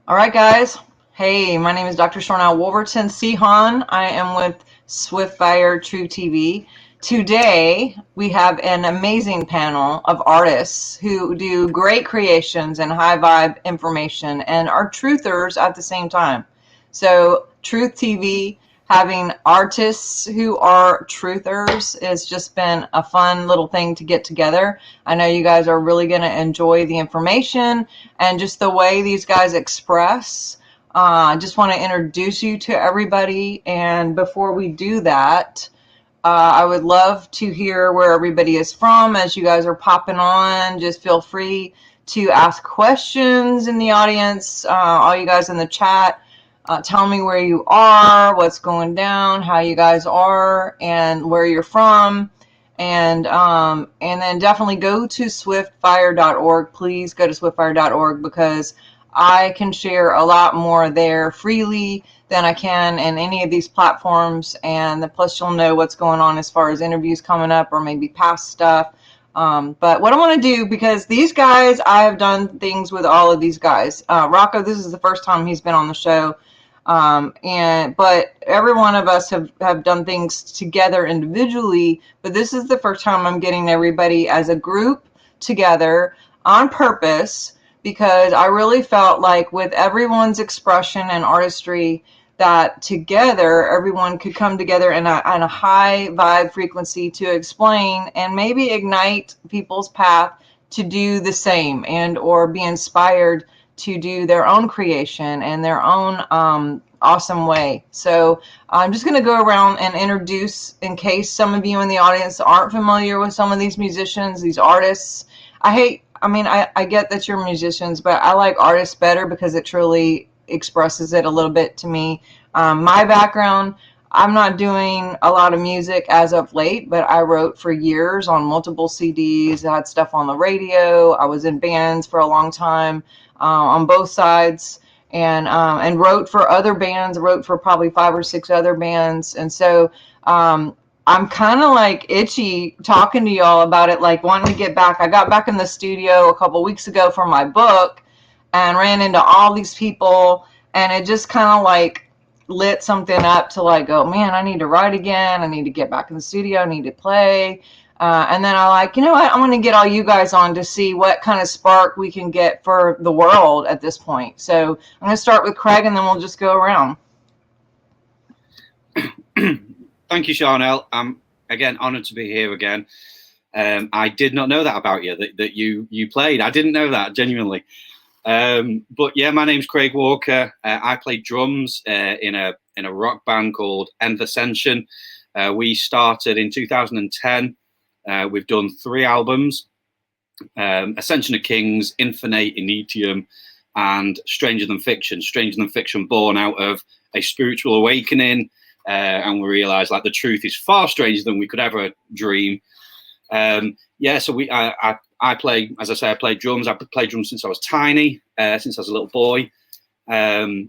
All right, guys. Hey, my name is Dr. Sharnael Wolverton Sehan. I am with Swiftfire True TV. Today, we have an amazing panel of artists who do great creations and high vibe information and are truthers at the same time. So, Truth TV, having artists who are truthers has just been a fun little thing to get together. I know you guys are really going to enjoy the information and just the way these guys express. I just want to introduce you to everybody. And before we do that, I would love to hear where everybody is from as you guys are popping on. Just feel free to ask questions in the audience. All you guys in the chat, tell me where you are, what's going down, how you guys are, and where you're from. And then definitely go to swiftfire.org. Please go to swiftfire.org because I can share a lot more there freely than I can in any of these platforms. And plus you'll know what's going on as far as interviews coming up or maybe past stuff. But what I want to do, because these guys, I have done things with all of these guys. Rocco, this is the first time he's been on the show. But every one of us have done things together individually, but this is the first time I'm getting everybody as a group together on purpose, because I really felt like with everyone's expression and artistry that together everyone could come together in a high vibe frequency to explain and maybe ignite people's path to do the same and or be inspired to do their own creation and their own awesome way. So I'm just going to go around and introduce, in case some of you in the audience aren't familiar with some of these musicians, these artists. I get that you're musicians, but I like artists better because it truly expresses it a little bit to me. My background, I'm not doing a lot of music as of late, but I wrote for years on multiple CDs. I had stuff on the radio. I was in bands for a long time on both sides, and wrote for other bands. Wrote for probably 5 or 6 other bands, and so I'm kind of like itchy talking to y'all about it, like wanting to get back. I got back in the studio a couple weeks ago for my book and ran into all these people, and it just kind of like lit something up to like go, man, I need to write again. I need to get back in the studio. I need to play. And then I like, you know what? I'm going to get all you guys on to see what kind of spark we can get for the world at this point. So I'm going to start with Craig, and then we'll just go around. Thank you, Sharnael. I'm again honored to be here again. I did not know that about you, that you played. I didn't know that, genuinely. But yeah, my name's Craig Walker. I play drums in a rock band called Nth Ascension. We started in 2010. We've done 3 albums: Ascension of Kings, Infinite Initium, and Stranger Than Fiction. Stranger Than Fiction born out of a spiritual awakening, and we realized like the truth is far stranger than we could ever dream. So I play, as I say, I play drums. I've played drums since I was tiny, since I was a little boy. I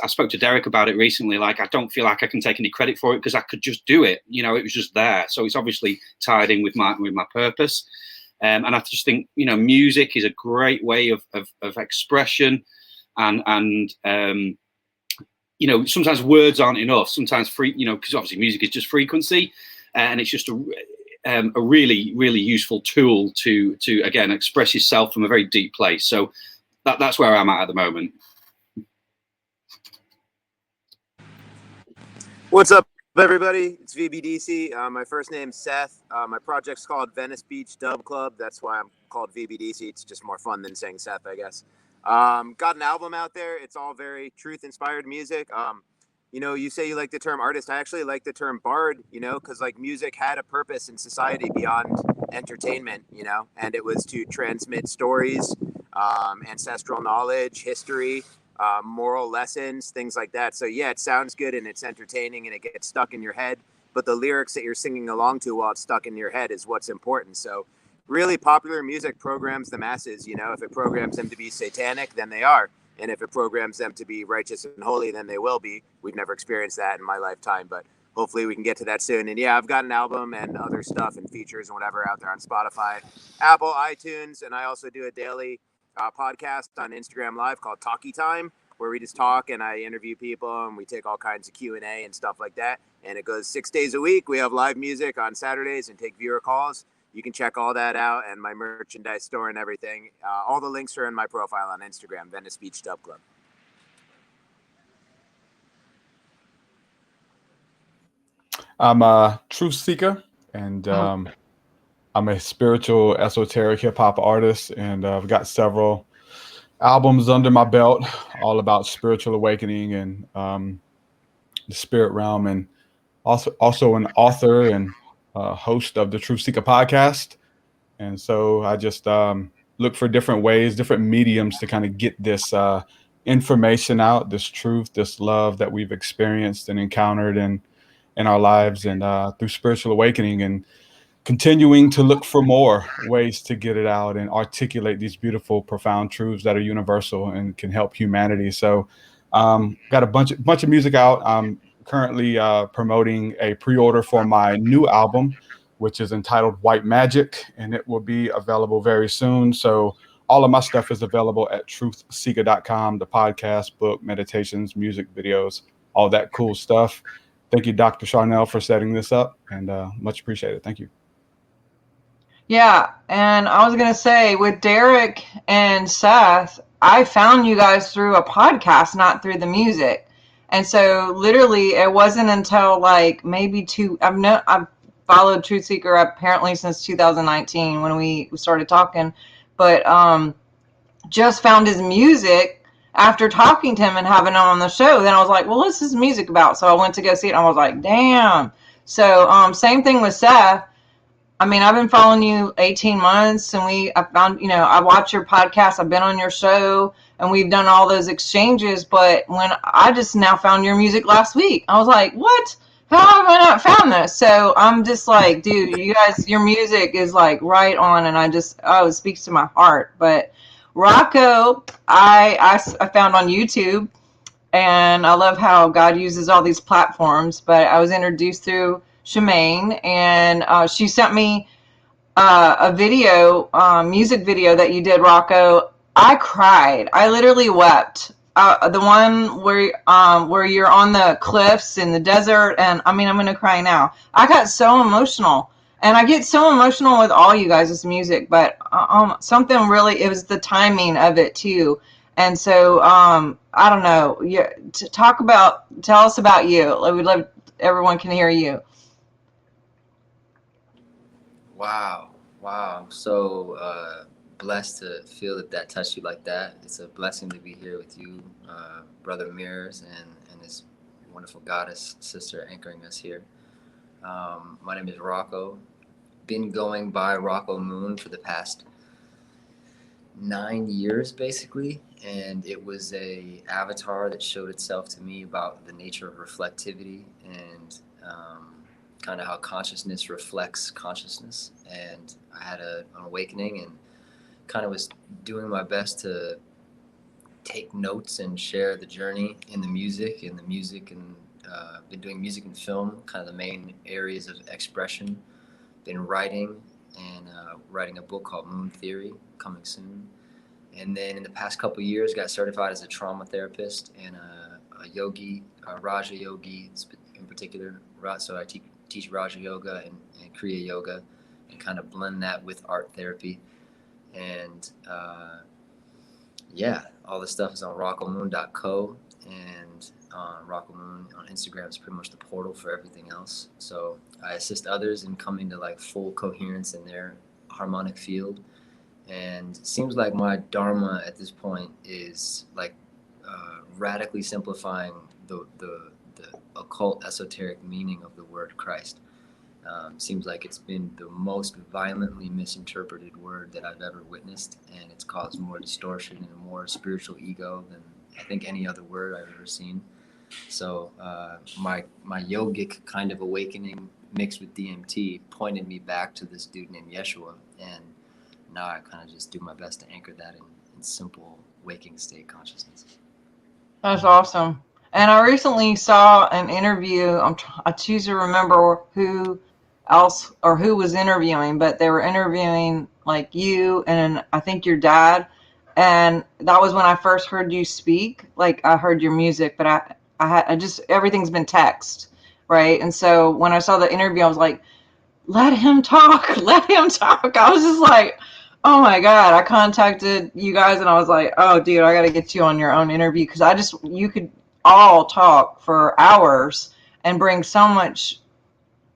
spoke to Derek about it recently. Like, I don't feel like I can take any credit for it because I could just do it. You know, it was just there. So it's obviously tied in with my purpose. And I just think, you know, music is a great way of expression, and you know, sometimes words aren't enough. Sometimes because obviously music is just frequency, and it's just a really, really useful tool to again express yourself from a very deep place. So that's where I'm at the moment. What's up, everybody? It's VDDC. My first name's Seth. My project's called Venice Beach Dub Club. That's why I'm called VDDC. It's just more fun than saying Seth, I guess. Got an album out there. It's all very truth-inspired music. You know, you say you like the term artist. I actually like the term bard, you know, because like music had a purpose in society beyond entertainment, you know, and it was to transmit stories, ancestral knowledge, history, moral lessons, things like that. So yeah, it sounds good and it's entertaining and it gets stuck in your head, but the lyrics that you're singing along to while it's stuck in your head is what's important. So really popular music programs the masses, you know. If it programs them to be satanic, then they are. And if it programs them to be righteous and holy, then they will be. We've never experienced that in my lifetime, but hopefully we can get to that soon. And yeah, I've got an album and other stuff and features and whatever out there on Spotify, Apple, iTunes, and I also do a daily podcast on Instagram Live called Talkie Time, where we just talk and I interview people and we take all kinds of Q&A and stuff like that. And it goes 6 days a week. We have live music on Saturdays and take viewer calls. You can check all that out and my merchandise store and everything. All the links are in my profile on Instagram, Venice Beach Dub Club. I'm TruthSEEkah, and I'm a spiritual esoteric hip hop artist, and I've got several albums under my belt, all about spiritual awakening and the spirit realm, and also an author and host of the TruthSEEkah podcast. And so I just look for different ways, different mediums to kind of get this information out, this truth, this love that we've experienced and encountered in our lives, and through spiritual awakening, and continuing to look for more ways to get it out and articulate these beautiful, profound truths that are universal and can help humanity. So got a bunch of music out. I'm currently promoting a pre-order for my new album, which is entitled White Magic, and it will be available very soon. So all of my stuff is available at truthseekah.com, the podcast, book, meditations, music videos, all that cool stuff. Thank you, Dr. Sharnael, for setting this up, and much appreciated. Thank you. Yeah, and I was going to say, with Derek and Seth, I found you guys through a podcast, not through the music. And so literally it wasn't until like maybe I've followed TruthSEEkah apparently since 2019 when we started talking, but just found his music after talking to him and having him on the show. Then I was like, well, what's his music about? So I went to go see it and I was like, damn. So same thing with Seth. I mean, I've been following you 18 months and I found, I watch your podcast. I've been on your show and we've done all those exchanges. But when I just now found your music last week, I was like, what? How have I not found this? So I'm just like, dude, you guys, your music is like right on. And it speaks to my heart. But Rocco, I found on YouTube, and I love how God uses all these platforms. But I was introduced through Shemaine, and she sent me a video, music video that you did, Rocco. I cried. I literally wept. The one where you're on the cliffs in the desert, and I mean, I'm gonna cry now. I got so emotional. And I get so emotional with all you guys' music, but something really, it was the timing of it too. And so, I don't know, tell us about you. We'd love, everyone can hear you. Wow. I'm so blessed to feel that touched you like that. It's a blessing to be here with you, Brother Mirrors, and his wonderful goddess sister anchoring us here. My name is Rocco. Been going by Rocco Moon for the past 9 years, basically, and it was a avatar that showed itself to me about the nature of reflectivity and kind of how consciousness reflects consciousness. And I had an awakening and kind of was doing my best to take notes and share the journey in the music and been doing music and film, kind of the main areas of expression. Been writing and writing a book called Moon Theory, coming soon. And then in the past couple of years, got certified as a trauma therapist and a yogi, Raja yogi in particular. So I teach Raja yoga and Kriya yoga, and kind of blend that with art therapy. And all the stuff is on roccomoon.co, and Rocco Moon on Instagram is pretty much the portal for everything else. So I assist others in coming to like full coherence in their harmonic field. And it seems like my dharma at this point is like radically simplifying the occult esoteric meaning of the word Christ. Seems like it's been the most violently misinterpreted word that I've ever witnessed, and it's caused more distortion and more spiritual ego than I think any other word I've ever seen. So my yogic kind of awakening mixed with DMT pointed me back to this dude named Yeshua, and now I kind of just do my best to anchor that in simple waking state consciousness. That's awesome. And I recently saw an interview. I choose to remember who else or who was interviewing, but they were interviewing like you and I think your dad. And that was when I first heard you speak. Like, I heard your music, but I just, everything's been text, right? And so when I saw the interview, I was like, let him talk, let him talk. I was just like, oh my God. I contacted you guys and I was like, oh dude, I got to get you on your own interview, because you could all talk for hours and bring so much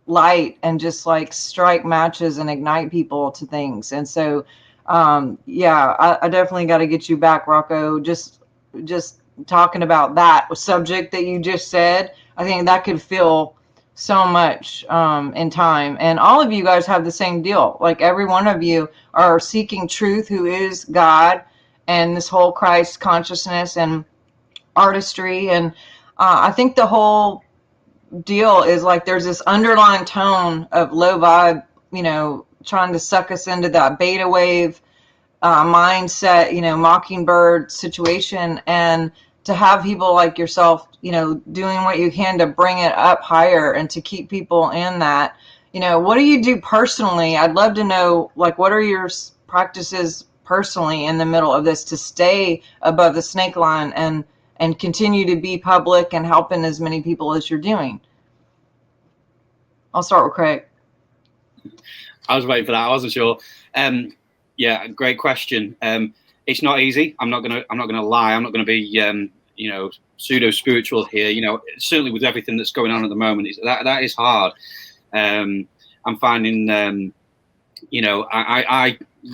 light and just like strike matches and ignite people to things. And so yeah, I definitely got to get you back, Rocco. Just talking about that subject that you just said, I think that could fill so much in time. And all of you guys have the same deal. Like, every one of you are seeking truth, who is God, and this whole Christ consciousness and artistry. And I think the whole deal is like there's this underlying tone of low vibe, trying to suck us into that beta wave mindset, mockingbird situation. And to have people like yourself, doing what you can to bring it up higher and to keep people in that. What do you do personally? I'd love to know, like, what are your practices personally in the middle of this to stay above the snake line and continue to be public and helping as many people as you're doing? I'll start with Craig. I was waiting for that. I wasn't sure. Yeah, great question. It's not easy. I'm not gonna lie. I'm not gonna be pseudo spiritual here. Certainly with everything that's going on at the moment, that is hard. I'm finding I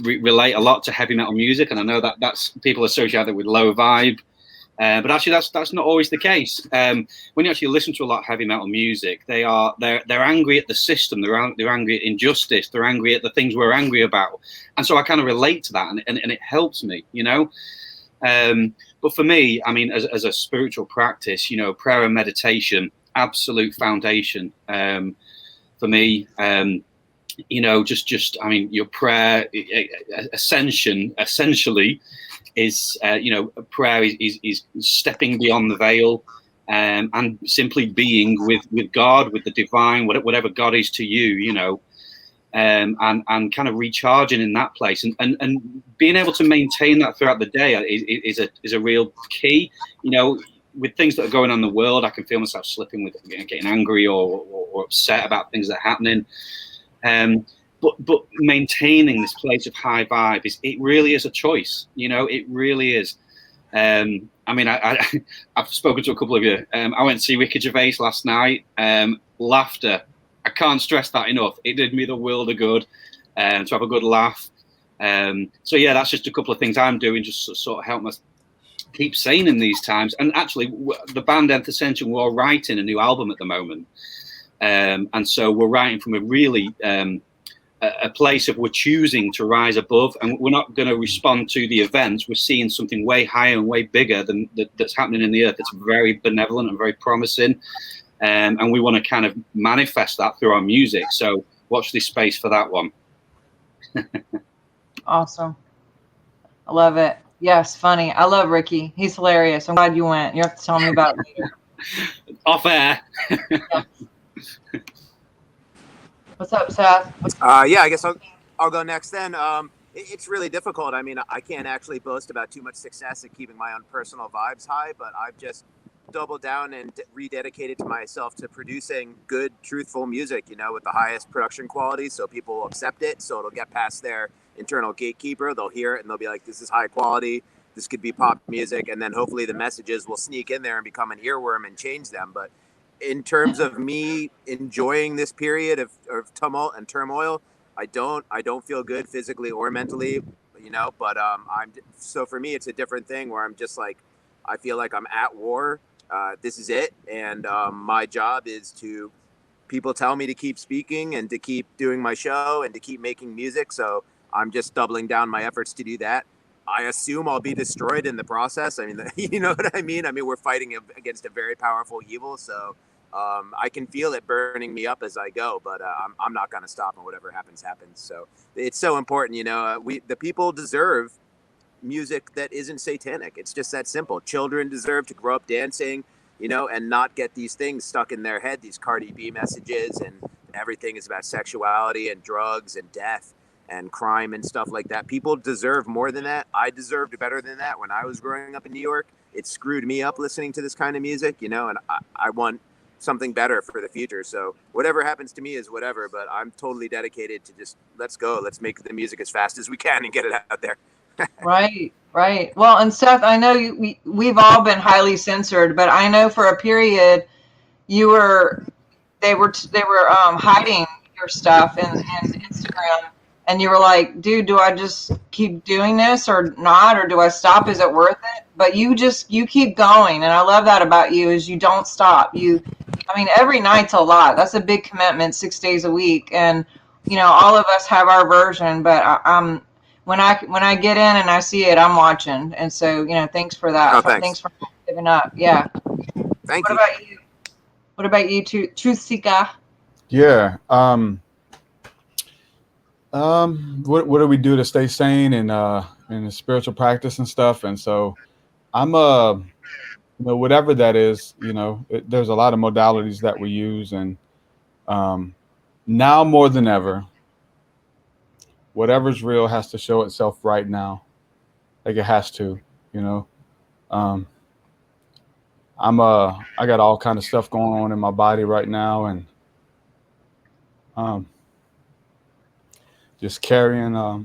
relate a lot to heavy metal music, and I know that's people associate it with low vibe. But actually, that's not always the case. When you actually listen to a lot of heavy metal music, they're angry at the system. They're angry at injustice. They're angry at the things we're angry about. And so I kind of relate to that, and it helps me, But for me, I mean, as a spiritual practice, prayer and meditation, absolute foundation for me. I mean, your prayer essentially is prayer is stepping beyond the veil and simply being with God, with the divine, whatever God is to you, and kind of recharging in that place and being able to maintain that throughout the day is a real key. With things that are going on in the world, I can feel myself slipping with getting angry or upset about things that are happening. But maintaining this place of high vibe it really is a choice. It really is. I mean, I've spoken to a couple of you. I went to see Ricky Gervais last night. Laughter. I can't stress that enough. It did me the world of good to have a good laugh. So yeah, that's just a couple of things I'm doing just to sort of help me keep sane in these times. And actually, the band Nth Ascension, we're all writing a new album at the moment. And so we're writing from a really a place of we're choosing to rise above, and we're not going to respond to the events. We're seeing something way higher and way bigger than that's happening in the earth. It's very benevolent and very promising, and we want to kind of manifest that through our music. So watch this space for that one. Awesome. I love it. Yes, funny. I love Ricky. He's hilarious. I'm glad you went. You have to tell me about it later. Off air. Yeah. What's up, Seth? Yeah, I guess I'll go next then. It's really difficult. I mean, I can't actually boast about too much success at keeping my own personal vibes high, but I've just doubled down and rededicated to myself to producing good, truthful music, with the highest production quality, so people will accept it, so it'll get past their internal gatekeeper. They'll hear it and they'll be like, this is high quality, this could be pop music, and then hopefully the messages will sneak in there and become an earworm and change them. But in terms of me enjoying this period of tumult and turmoil, I don't feel good physically or mentally, but so for me, it's a different thing where I'm just like, I feel like I'm at war. This is it. And my job is to, people tell me to keep speaking and to keep doing my show and to keep making music. So I'm just doubling down my efforts to do that. I assume I'll be destroyed in the process. I mean, you know what I mean? I mean, we're fighting against a very powerful evil. So I can feel it burning me up as I go, but I'm not going to stop, and whatever happens, happens. So it's so important, the people deserve music that isn't satanic. It's just that simple. Children deserve to grow up dancing, and not get these things stuck in their head, these Cardi B messages, and everything is about sexuality and drugs and death. and crime and stuff like that. People deserve more than that. I deserved better than that when I was growing up in New York. It screwed me up listening to this kind of music, you know, and I want something better for the future. So whatever happens to me is whatever, but I'm totally dedicated to just, let's go. Let's make the music as fast as we can and get it out there. Right, right. Well, and Seth, I know we've all been highly censored, but I know for a period you were they were hiding your stuff in Instagram, and you were like, dude, do I just keep doing this or not, or do I stop? Is it worth it? But you keep going, and I love that about you, is you don't stop. I mean, every night's a lot. That's a big commitment, 6 days a week, and you know, all of us have our version, but I'm when I get in and I see it, I'm watching, and so you know, thanks for that. Oh, thanks. Thanks for giving up. Yeah. Thank you. What about you, TruthSEEkah? Yeah. What do we do to stay sane in the spiritual practice and stuff? And so I'm you know, whatever that is, you know, there's a lot of modalities that we use, and now more than ever, whatever's real has to show itself right now. Like it has to, you know. I got all kind of stuff going on in my body right now, and just carrying a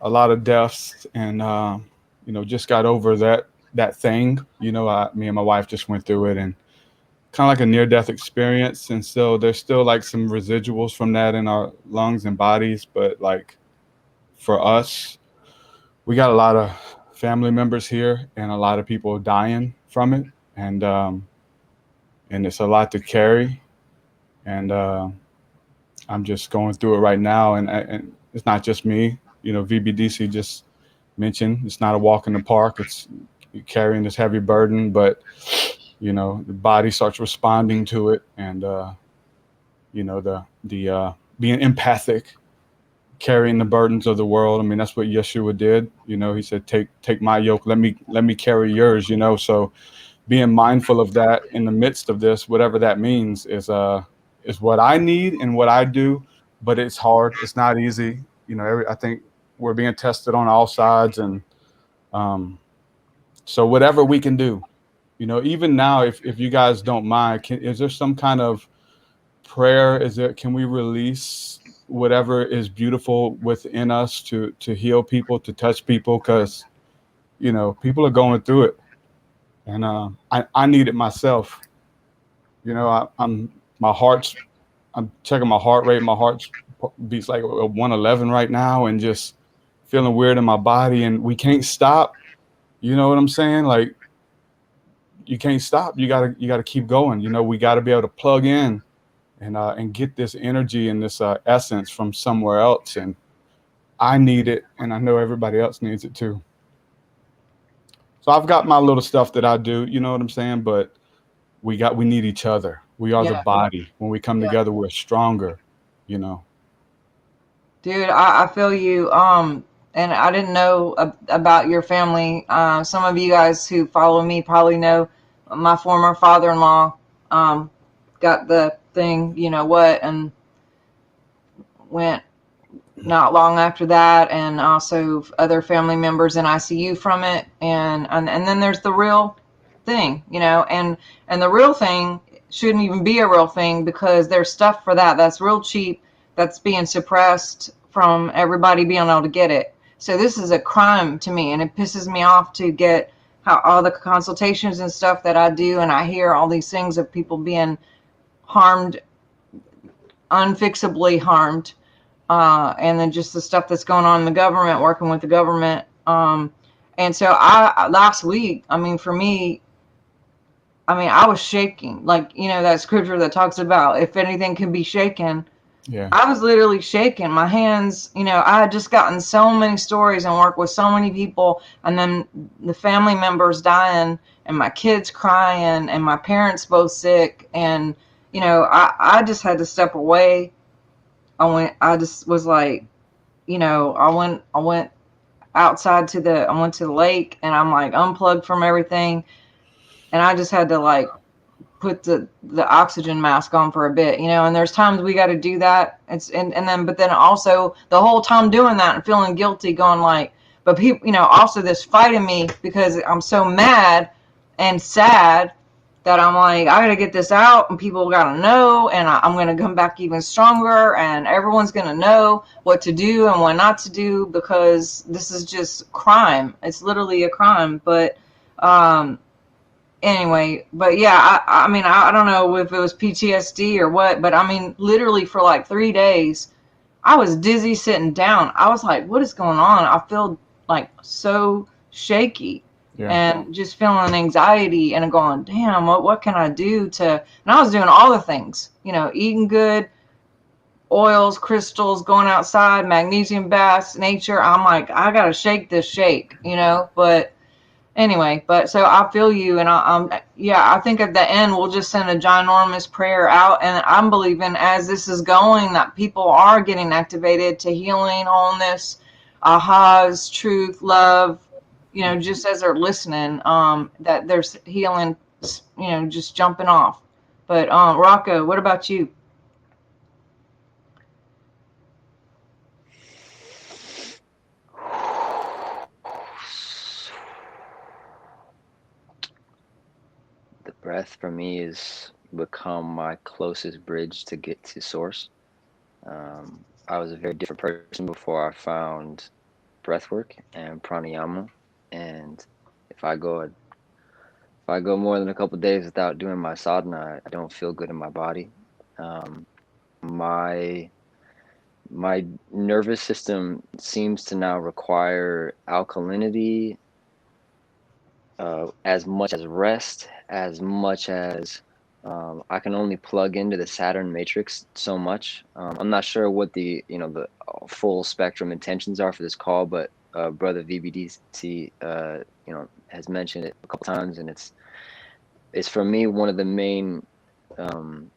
lot of deaths, and you know, just got over that thing. You know, me and my wife just went through it, and kind of like a near-death experience, and so there's still like some residuals from that in our lungs and bodies. But like for us, we got a lot of family members here, and a lot of people dying from it, and it's a lot to carry, and I'm just going through it right now, and it's not just me. You know, VDDC just mentioned it's not a walk in the park. It's carrying this heavy burden, but you know, the body starts responding to it, and you know, the being empathic, carrying the burdens of the world. I mean, that's what Yeshua did. You know, he said, take my yoke, let me carry yours, you know. So being mindful of that in the midst of this, whatever that means, is what I need and what I do. But it's hard. It's not easy. You know, I think we're being tested on all sides, and so whatever we can do, you know, even now, if you guys don't mind, is there some kind of prayer? Can we release whatever is beautiful within us to heal people, to touch people? Because, you know, people are going through it, and I need it myself. You know, I'm checking my heart rate. My heart beats like 111 right now, and just feeling weird in my body, and we can't stop. You know what I'm saying? Like, you can't stop. You gotta keep going. You know, we got to be able to plug in and get this energy and this essence from somewhere else. And I need it, and I know everybody else needs it too. So I've got my little stuff that I do, you know what I'm saying? But we need each other. We are the body. When we come together, we're stronger, you know. Dude, I feel you. And I didn't know about your family. Some of you guys who follow me probably know my former father-in-law got the thing, you know what, and went not long after that, and also other family members in ICU from it, and then there's the real thing, you know, and the real thing shouldn't even be a real thing, because there's stuff for that's real cheap, that's being suppressed from everybody being able to get it. So this is a crime to me, and it pisses me off to get how all the consultations and stuff that I do, and I hear all these things of people being harmed, unfixably harmed, and then just the stuff that's going on in the government, working with the government. And so last week, I mean, for me, I mean, I was shaking, like, you know, that scripture that talks about if anything can be shaken. Yeah. I was literally shaking my hands. You know, I had just gotten so many stories and worked with so many people, and then the family members dying, and my kids crying, and my parents both sick. And, you know, I just had to step away. I just was like, you know, I went outside I went to the lake, and I'm like unplugged from everything. And I just had to like put the oxygen mask on for a bit, you know, and there's times we got to do that. But then also the whole time doing that and feeling guilty, going like, but people, you know, also this fight in me because I'm so mad and sad that I'm like, I got to get this out and people got to know, and I'm going to come back even stronger, and everyone's going to know what to do and what not to do, because this is just crime. It's literally a crime. But, anyway, but yeah, I mean, I don't know if it was PTSD or what, but I mean, literally for like 3 days, I was dizzy sitting down. I was like, what is going on? I feel like so shaky. Yeah. And just feeling anxiety and going, damn, what can I do to, and I was doing all the things, you know, eating good, oils, crystals, going outside, magnesium baths, nature. I'm like, I got to shake this shake, you know, but anyway, but so I feel you, and yeah, I think at the end we'll just send a ginormous prayer out, and I'm believing as this is going that people are getting activated to healing, wholeness, ahas, truth, love, you know, just as they're listening, that there's healing, you know, just jumping off. But Rocco, what about you? The breath for me has become my closest bridge to get to source. I was a very different person before I found breathwork and pranayama, and if I go more than a couple days without doing my sadhana, I don't feel good in my body. Um, my my nervous system seems to now require alkalinity, as much as rest, as much as I can only plug into the Saturn matrix so much. I'm not sure what the the full spectrum intentions are for this call, but brother VBDC has mentioned it a couple times, and it's for me one of the main. Um,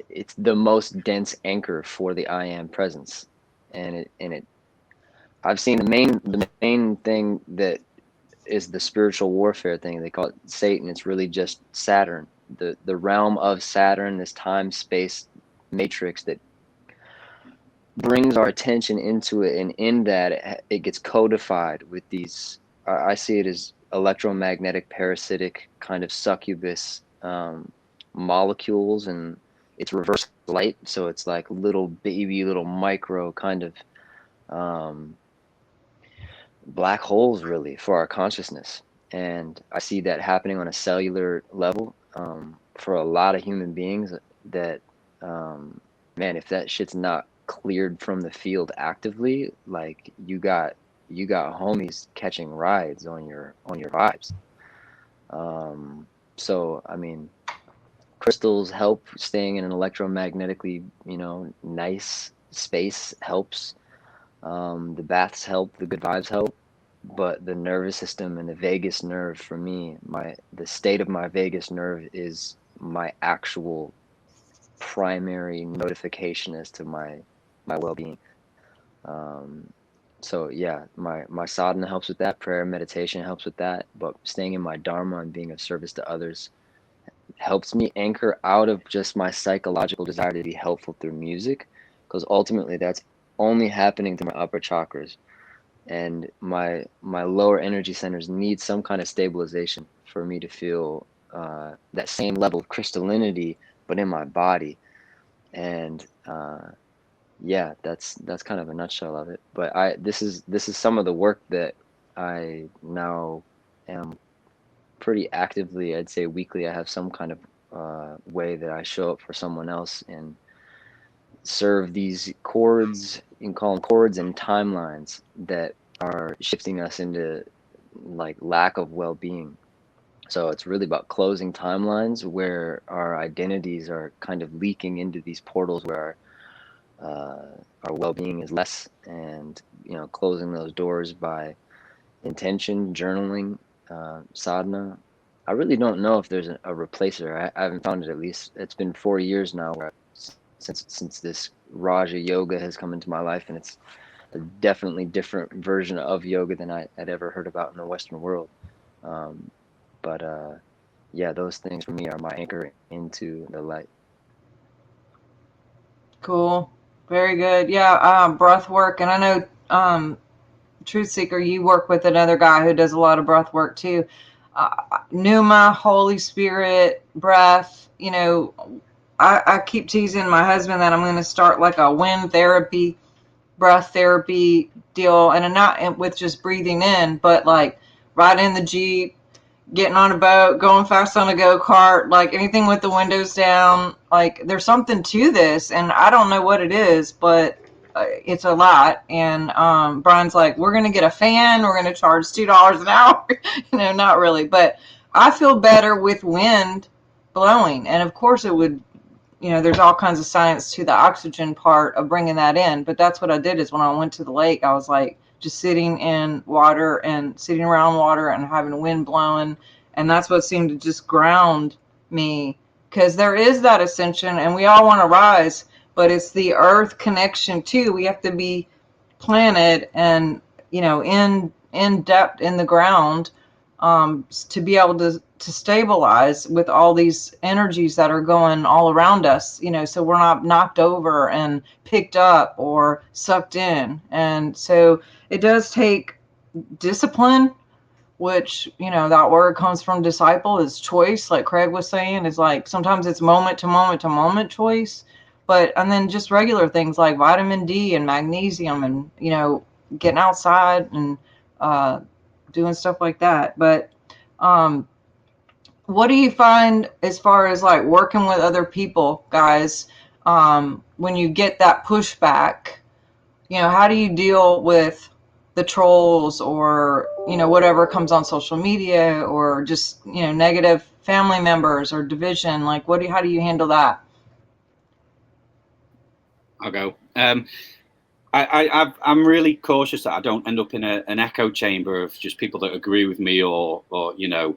it's the most dense anchor for the I am presence, and it. I've seen the main thing that is the spiritual warfare thing. They call it Satan. It's really just Saturn, the realm of Saturn, this time space matrix that brings our attention into it, and in that it gets codified with these. I see it as electromagnetic, parasitic kind of succubus molecules, and it's reverse light, so it's like little baby, little micro kind of um, black holes really for our consciousness. And I see that happening on a cellular level for a lot of human beings that, man, if that shit's not cleared from the field actively, like you got homies catching rides on your vibes. So I mean, crystals help. Staying in an electromagnetically, nice space helps. The baths help, the good vibes help, but the nervous system and the vagus nerve for me, the state of my vagus nerve is my actual primary notification as to my well-being. Um, so yeah, my sadhana helps with that, prayer, meditation helps with that, but staying in my dharma and being of service to others helps me anchor out of just my psychological desire to be helpful through music, because ultimately that's only happening through my upper chakras, and my lower energy centers need some kind of stabilization for me to feel that same level of crystallinity, but in my body. And yeah, that's kind of a nutshell of it. But this is some of the work that I now am pretty actively, I'd say weekly. I have some kind of way that I show up for someone else and serve these chords, you can call them chords and timelines that are shifting us into like lack of well-being. So it's really about closing timelines where our identities are kind of leaking into these portals where our well-being is less, and closing those doors by intention, journaling, sadhana. I really don't know if there's a replacer. I haven't found it. At least it's been 4 years now where since this Raja yoga has come into my life, and it's a definitely different version of yoga than I had ever heard about in the Western world. But yeah, those things for me are my anchor into the light. Cool. Very good. Yeah, breath work. And I know, TruthSEEkah, you work with another guy who does a lot of breath work too. Pneuma, Holy Spirit, breath. You know, I keep teasing my husband that I'm going to start like a wind therapy, breath therapy deal, and not with just breathing in, but like riding in the Jeep, getting on a boat, going fast on a go-kart, like anything with the windows down. Like there's something to this, and I don't know what it is, but it's a lot. And Brian's like, we're going to get a fan, we're going to charge $2 an hour. You know, not really, but I feel better with wind blowing. And of course it would, you know, there's all kinds of science to the oxygen part of bringing that in. But that's what I did, is when I went to the lake, I was like just sitting in water and sitting around water and having wind blowing. And that's what seemed to just ground me, because there is that ascension and we all want to rise, but it's the earth connection too. We have to be planted and, you know, in depth in the ground, to be able to stabilize with all these energies that are going all around us, you know, so we're not knocked over and picked up or sucked in. And so it does take discipline, which, you know, that word comes from disciple, is choice, like Craig was saying, is like sometimes it's moment to moment to moment choice. But and then just regular things like vitamin D and magnesium and, you know, getting outside and doing stuff like that. But what do you find as far as like working with other people, guys, when you get that pushback? You know, how do you deal with the trolls or, you know, whatever comes on social media, or just, you know, negative family members or division? Like, how do you handle that? I'll go. I'm really cautious that I don't end up in an echo chamber of just people that agree with me, or you know,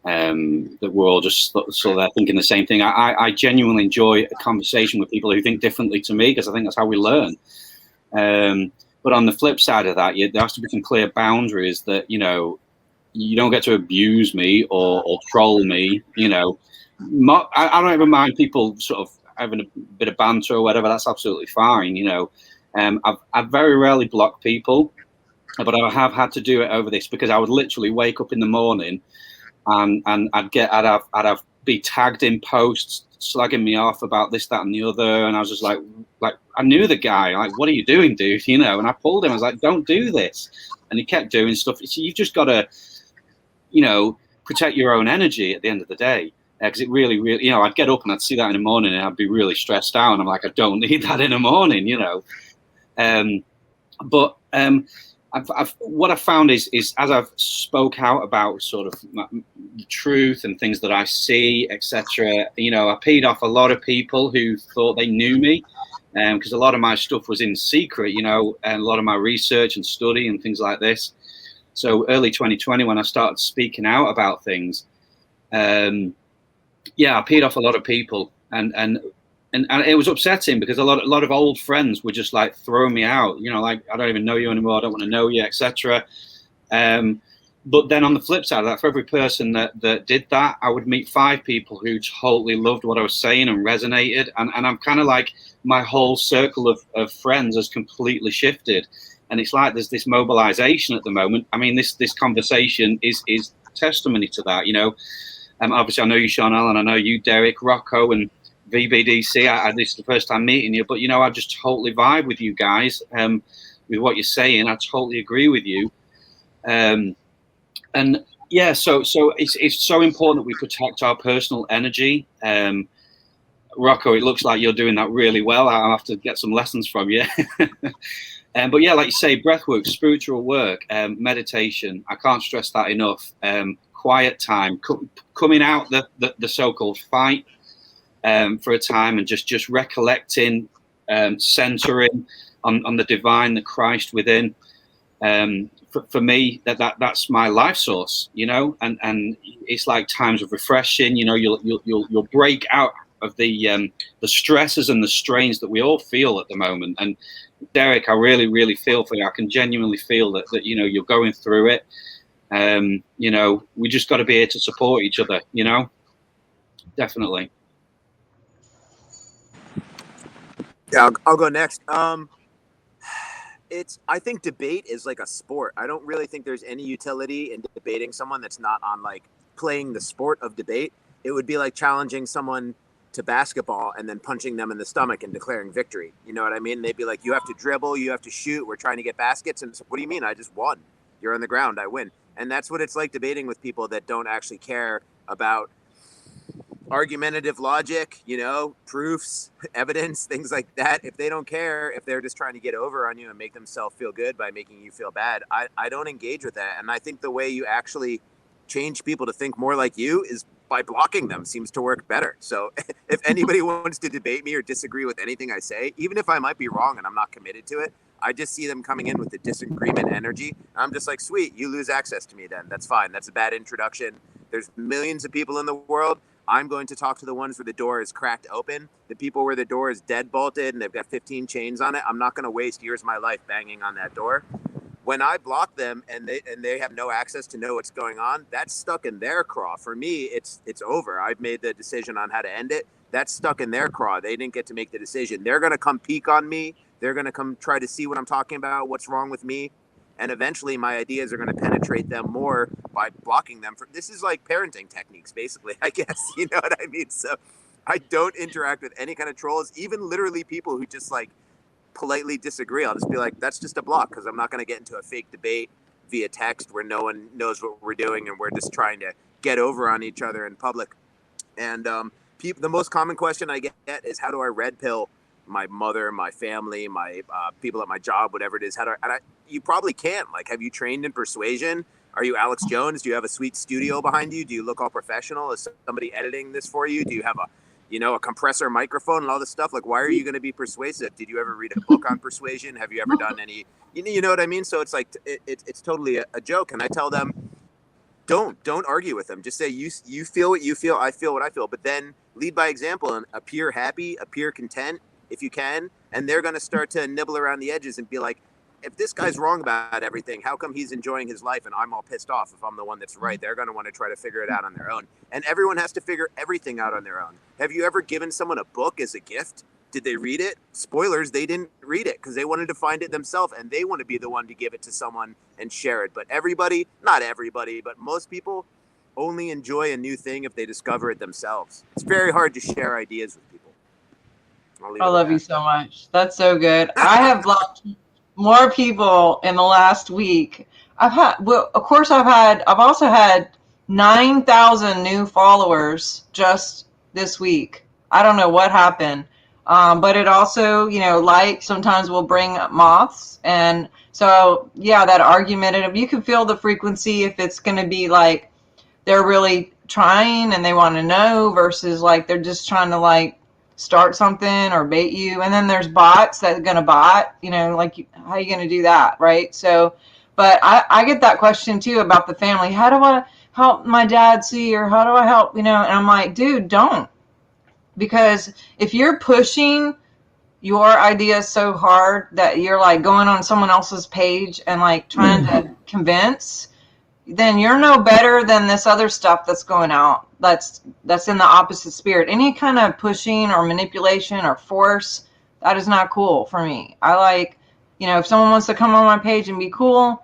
that we're all just sort of thinking the same thing. I genuinely enjoy a conversation with people who think differently to me, because I think that's how we learn. But on the flip side of that, there has to be some clear boundaries that, you know, you don't get to abuse me or troll me. You know, I don't even mind people sort of having a bit of banter or whatever. That's absolutely fine. You know, I've very rarely blocked people, but I have had to do it over this, because I would literally wake up in the morning and I'd be tagged in posts slagging me off about this, that, and the other, and I was just like I knew the guy, like, what are you doing, dude? You know, and I pulled him. I was like, don't do this, and he kept doing stuff. So you've just got to, you know, protect your own energy at the end of the day, because it really, you know, I'd get up and I'd see that in the morning and I'd be really stressed out, and I'm like, I don't need that in the morning, you know. But what I've found is as I've spoke out about sort of the truth and things that I see, etc., you know, I peed off a lot of people who thought they knew me, because a lot of my stuff was in secret, you know, and a lot of my research and study and things like this. So early 2020, when I started speaking out about things, I peed off a lot of people, and it was upsetting, because a lot of old friends were just like throwing me out, you know, like, I don't even know you anymore, I don't want to know you, etc. But then on the flip side of that, for every person that did that, I would meet 5 people who totally loved what I was saying and resonated, and I'm kind of like, my whole circle of friends has completely shifted, and it's like there's this mobilization at the moment. I mean, this conversation is testimony to that, you know. Obviously I know you, Sharnael, and I know you, Derek, Rocco, and VDDC. This is the first time meeting you, but, you know, I just totally vibe with you guys, with what you're saying. I totally agree with you. And yeah, so it's so important that we protect our personal energy. Rocco, it looks like you're doing that really well. I'll have to get some lessons from you. But yeah, like you say, breathwork, spiritual work, meditation, I can't stress that enough. Quiet time, coming out the so-called fight, for a time, and just recollecting, centering on the divine, the Christ within. For me, that's my life source, you know, and it's like times of refreshing. You know, you'll break out of the stresses and the strains that we all feel at the moment. And Derek, I really feel for you. I can genuinely feel that you know, you're going through it. You know, we just got to be here to support each other, you know, definitely. Yeah, I'll go next. I think debate is like a sport. I don't really think there's any utility in debating someone that's not on like playing the sport of debate. It would be like challenging someone to basketball and then punching them in the stomach and declaring victory. You know what I mean? They'd be like, you have to dribble, you have to shoot, we're trying to get baskets. And so, what do you mean? I just won. You're on the ground, I win. And that's what it's like debating with people that don't actually care about argumentative logic, you know, proofs, evidence, things like that. If they don't care, if they're just trying to get over on you and make themselves feel good by making you feel bad, I don't engage with that. And I think the way you actually change people to think more like you is by blocking them. Seems to work better. So if anybody wants to debate me or disagree with anything I say, even if I might be wrong and I'm not committed to it, I just see them coming in with the disagreement energy. I'm just like, sweet, you lose access to me then. That's fine. That's a bad introduction. There's millions of people in the world. I'm going to talk to the ones where the door is cracked open. The people where the door is dead bolted and they've got 15 chains on it. I'm not going to waste years of my life banging on that door. When I block them and they have no access to know what's going on, that's stuck in their craw. For me, it's over. I've made the decision on how to end it. That's stuck in their craw. They didn't get to make the decision. They're going to come peek on me. They're going to come try to see what I'm talking about, what's wrong with me. And eventually my ideas are going to penetrate them more by blocking them. This is like parenting techniques, basically, I guess. You know what I mean? So I don't interact with any kind of trolls, even literally people who just like politely disagree. I'll just be like, that's just a block, because I'm not going to get into a fake debate via text where no one knows what we're doing and we're just trying to get over on each other in public. And the most common question I get is, how do I red pill my mother, my family, my people at my job, whatever it is? You probably can't. Like, have you trained in persuasion? Are you Alex Jones? Do you have a sweet studio behind you? Do you look all professional? Is somebody editing this for you? Do you have a compressor microphone and all this stuff? Like, why are you going to be persuasive? Did you ever read a book on persuasion? Have you ever done any, you know what I mean? So it's like, it's totally a joke. And I tell them, don't argue with them. Just say, you feel what you feel. I feel what I feel. But then lead by example and appear happy, appear content if you can. And they're going to start to nibble around the edges and be like, if this guy's wrong about everything, how come he's enjoying his life and I'm all pissed off if I'm the one that's right? They're going to want to try to figure it out on their own. And everyone has to figure everything out on their own. Have you ever given someone a book as a gift? Did they read it? Spoilers, they didn't read it because they wanted to find it themselves and they want to be the one to give it to someone and share it. But everybody, not everybody, but most people only enjoy a new thing if they discover it themselves. It's very hard to share ideas with people. I love you so much. That's so good. I have blocked more people in the last week. I've also had 9,000 new followers just this week. I don't know what happened. But it also, light sometimes will bring moths. And so, yeah, that argumentative, you can feel the frequency if it's going to be like they're really trying and they want to know versus like they're just trying to like start something or bait you. And then there's bots that are going to bot, like how are you going to do that? Right. So, but I get that question too about the family. How do I help my dad see, or how do I help, and I'm like, dude, don't, because if you're pushing your ideas so hard that you're like going on someone else's page and like trying to convince, then you're no better than this other stuff that's going out. That's in the opposite spirit. Any kind of pushing or manipulation or force, that is not cool for me. I like, if someone wants to come on my page and be cool,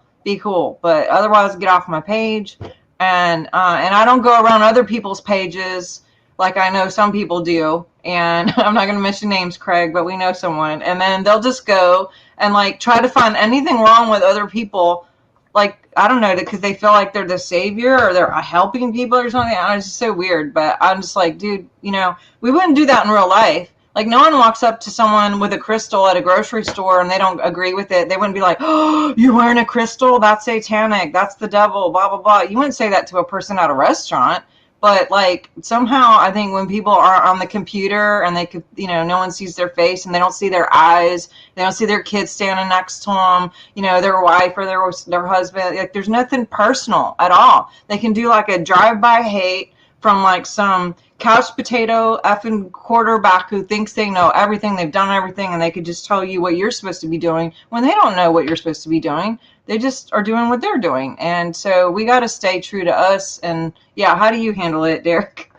but otherwise get off my page. And I don't go around other people's pages like I know some people do. And I'm not going to mention names, Craig, but we know someone. And then they'll just go and like try to find anything wrong with other people. Like, I don't know, because they feel like they're the savior or they're helping people or something. It's just so weird. But I'm just like, dude, we wouldn't do that in real life. Like, no one walks up to someone with a crystal at a grocery store and they don't agree with it. They wouldn't be like, oh, you're wearing a crystal? That's satanic. That's the devil, blah, blah, blah. You wouldn't say that to a person at a restaurant. But like somehow I think when people are on the computer and they could, no one sees their face and they don't see their eyes, they don't see their kids standing next to them, their wife or their husband, like there's nothing personal at all. They can do like a drive-by hate from like some couch potato effing quarterback who thinks they know everything, they've done everything, and they could just tell you what you're supposed to be doing when they don't know what you're supposed to be doing. They just are doing what they're doing. And so we got to stay true to us. And yeah, how do you handle it, Derek?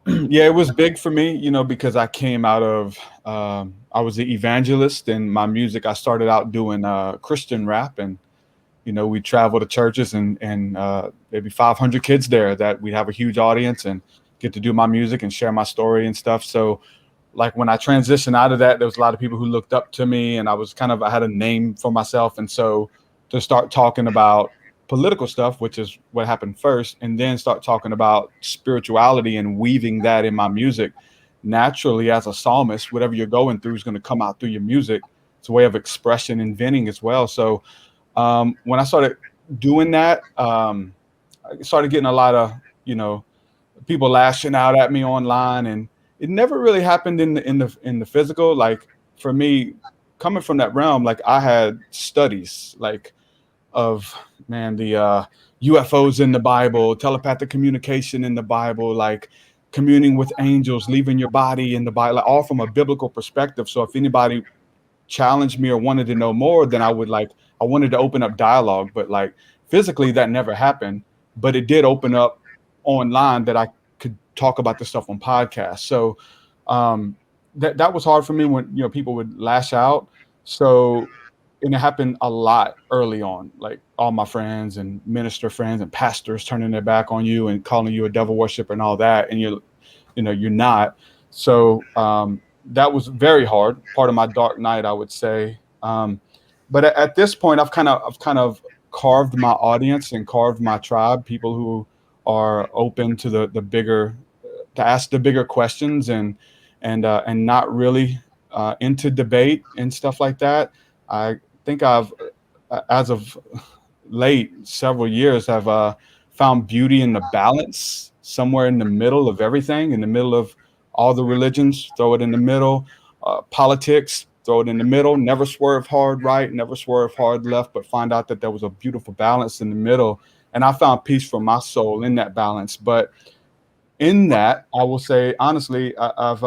Yeah, it was big for me, you know, because I came out of, I was an evangelist in my music. I started out doing Christian rap, and, you know, we travel to churches and maybe 500 kids there that we have a huge audience and get to do my music and share my story and stuff. So like when I transitioned out of that, there was a lot of people who looked up to me, and I had a name for myself. And so to start talking about political stuff, which is what happened first, and then start talking about spirituality and weaving that in my music, naturally, as a psalmist, whatever you're going through is going to come out through your music. It's a way of expression and venting as well. So when I started doing that, I started getting a lot of, you know, people lashing out at me online, and it never really happened in the physical. Like for me, coming from that realm, like I had studies like of, man, the UFOs in the Bible, telepathic communication in the Bible, like communing with angels, leaving your body in the Bible, like all from a biblical perspective. So if anybody challenged me or wanted to know more, then I wanted to open up dialogue, but like physically that never happened. But it did open up online that I could talk about this stuff on podcasts. So that was hard for me when, you know, people would lash out. So, and it happened a lot early on, like all my friends and minister friends and pastors turning their back on you and calling you a devil worshiper and all that. And you're not. So that was very hard, part of my dark night, I would say. But at this point, I've kind of carved my audience and carved my tribe, people who are open to the bigger, to ask the bigger questions and not really into debate and stuff like that. I think I've, as of late, several years, have found beauty in the balance, somewhere in the middle of everything, in the middle of all the religions, throw it in the middle, politics, throw it in the middle, never swerve hard right, never swerve hard left, but find out that there was a beautiful balance in the middle. And I found peace for my soul in that balance. But in that, I will say, honestly, I've,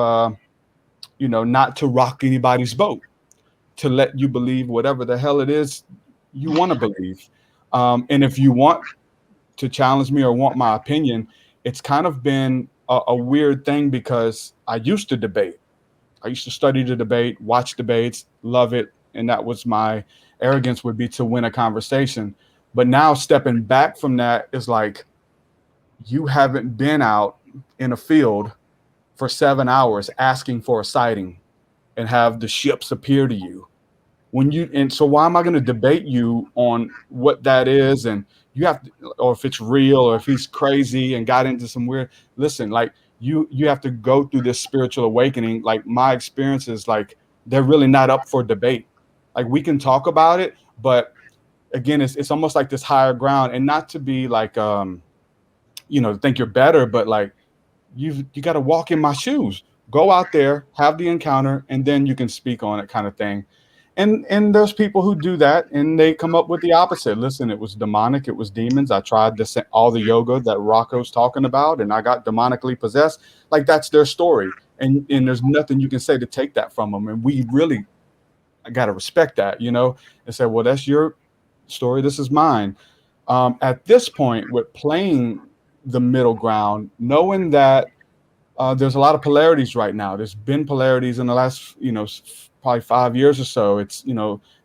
not to rock anybody's boat, to let you believe whatever the hell it is you want to believe. And if you want to challenge me or want my opinion, it's kind of been a weird thing, because I used to debate. I used to study the debate, watch debates, love it. And that was my arrogance, would be to win a conversation. But now stepping back from that is like, you haven't been out in a field for 7 hours asking for a sighting and have the ships appear to you. And so why am I going to debate you on what that is? And you have to, or if it's real, or if he's crazy and got into some weird, listen, like you have to go through this spiritual awakening. Like my experiences, like they're really not up for debate. Like we can talk about it, but again, it's almost like this higher ground, and not to be like, think you're better, but like you got to walk in my shoes, go out there, have the encounter, and then you can speak on it, kind of thing. And there's people who do that, and they come up with the opposite. Listen, it was demonic. It was demons. I tried all the yoga that Rocco's talking about, and I got demonically possessed. Like that's their story. And there's nothing you can say to take that from them. And we really got to respect that, and say, well, that's your story. This is mine. At this point, with playing the middle ground, knowing that there's a lot of polarities right now. There's been polarities in the last, probably 5 years or so. It's,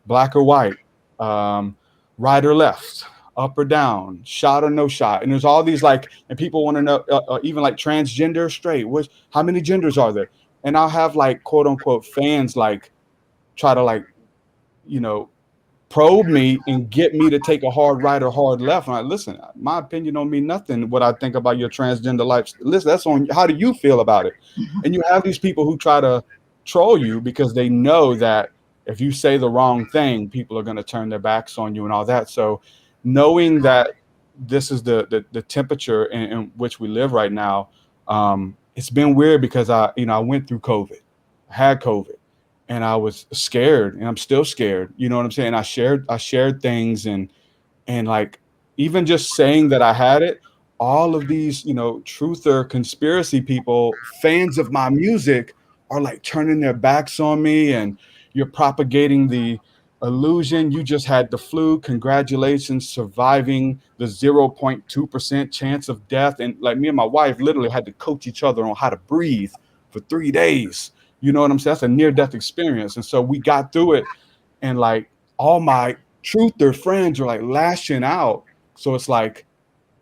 black or white, right or left, up or down, shot or no shot. And there's all these and people want to know, even like transgender, straight, how many genders are there? And I'll have quote unquote fans try to probe me and get me to take a hard right or hard left. And listen, my opinion don't mean nothing. What I think about your transgender life, listen, that's on how do you feel about it? And you have these people who try to troll you because they know that if you say the wrong thing, people are going to turn their backs on you and all that. So knowing that this is the temperature in which we live right now, it's been weird because I went through COVID, I had COVID. And I was scared, and I'm still scared. You know what I'm saying? I shared things, and even just saying that I had it all of these, truther conspiracy people, fans of my music, are like turning their backs on me, and you're propagating the illusion you just had the flu. Congratulations, surviving the 0.2% chance of death. And like me and my wife literally had to coach each other on how to breathe for 3 days. You know what I'm saying? That's a near-death experience. And so we got through it, and like all my truther friends are like lashing out. So it's like,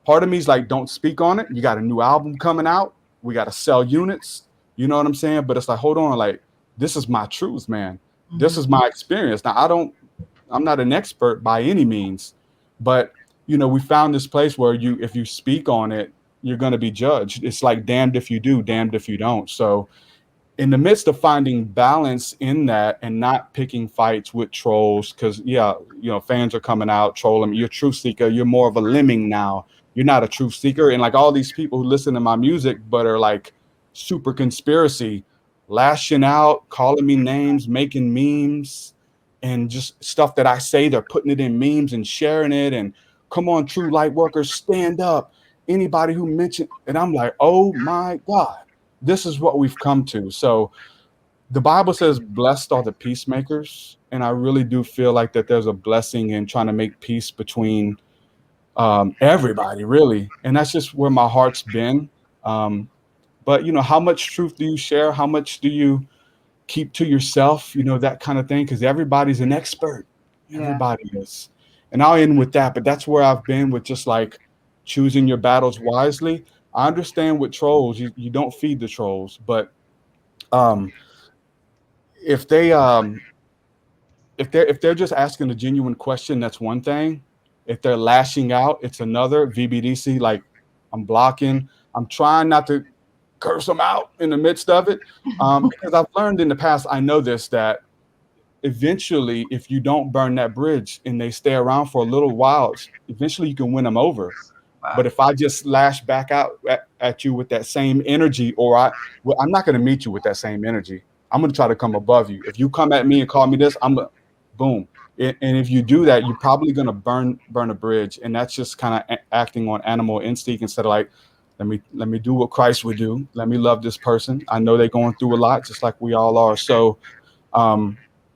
part of me is like, don't speak on it. You got a new album coming out. We got to sell units. You know what I'm saying? But it's like, hold on, like, this is my truth, man. This is my experience. Now, I'm not an expert by any means, but we found this place where if you speak on it, you're going to be judged. It's like damned if you do, damned if you don't. So in the midst of finding balance in that and not picking fights with trolls, because fans are coming out trolling, you're a truth seeker, you're more of a lemming now, you're not a truth seeker. And like all these people who listen to my music but are like super conspiracy, lashing out, calling me names, making memes, and just stuff that I say, they're putting it in memes and sharing it. And come on, true light workers, stand up, anybody who mentioned. And I'm like, oh my God, this is what we've come to. So the Bible says, blessed are the peacemakers. And I really do feel like that there's a blessing in trying to make peace between everybody, really. And that's just where my heart's been. But, how much truth do you share? How much do you keep to yourself? That kind of thing. Because everybody's an expert. Everybody is. And I'll end with that. But that's where I've been with just like choosing your battles wisely. I understand with trolls, you don't feed the trolls, but if they're just asking a genuine question, that's one thing. If they're lashing out, it's another. VBDC, like, I'm blocking. I'm trying not to curse them out in the midst of it, because I've learned in the past, I know this, that eventually, if you don't burn that bridge and they stay around for a little while, eventually you can win them over. But if I just lash back out at you with that same energy, I'm not going to meet you with that same energy. I'm going to try to come above you. If you come at me and call me this, boom. And if you do that, you're probably going to burn a bridge. And that's just kind of acting on animal instinct instead of like, let me do what Christ would do. Let me love this person. I know they're going through a lot, just like we all are. So